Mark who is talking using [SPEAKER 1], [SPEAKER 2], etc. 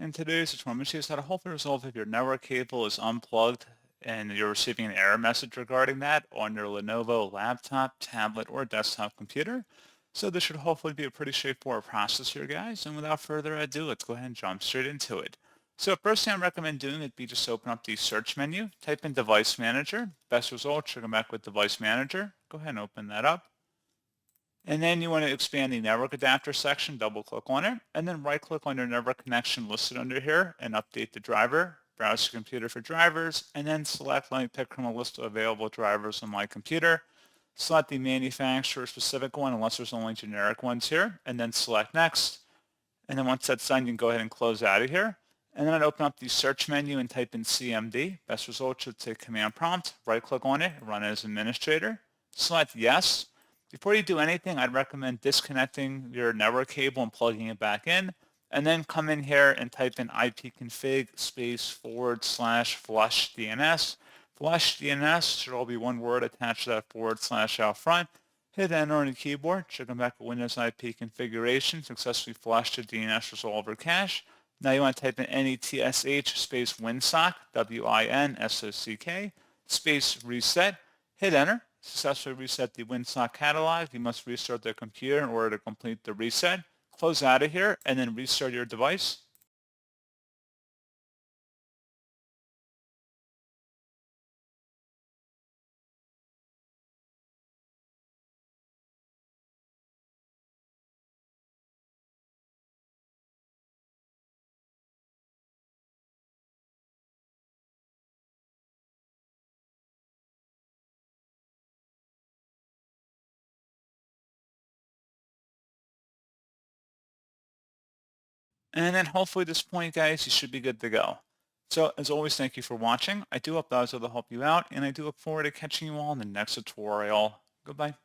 [SPEAKER 1] In today's tutorial, I'm going to show you how to hopefully resolve if your network cable is unplugged and you're receiving an error message regarding that on your Lenovo laptop, tablet, or desktop computer. So this should hopefully be a pretty straightforward process here, guys. And without further ado, let's go ahead and jump straight into it. So first thing I recommend doing would be just open up the search menu, type in Device Manager. Best result should come back with Device Manager. Go ahead and open that up. And then you want to expand the network adapter section, double click on it, and then right click on your network connection listed under here and update the driver, browse your computer for drivers, and then select let me pick from a list of available drivers on my computer. Select the manufacturer specific one unless there's only generic ones here, and then select next. And then once that's done, you can go ahead and close out of here. And then I'd open up the search menu and type in CMD. Best result should say command prompt. Right click on it, run as administrator. Select yes. Before you do anything, I'd recommend disconnecting your network cable and plugging it back in, and then come in here and type in ipconfig /flush DNS. Flush DNS should all be one word attached to that / out front. Hit enter on the keyboard. Should come back with Windows IP configuration. Successfully flushed the DNS resolver cache. Now you want to type in netsh winsock, WINSOCK, reset. Hit enter. Successfully reset the WinSock catalog. You must restart the computer in order to complete the reset. Close out of here and then restart your device. And then hopefully at this point, guys, you should be good to go. So as always, thank you for watching. I do hope that was able to help you out, and I do look forward to catching you all in the next tutorial. Goodbye.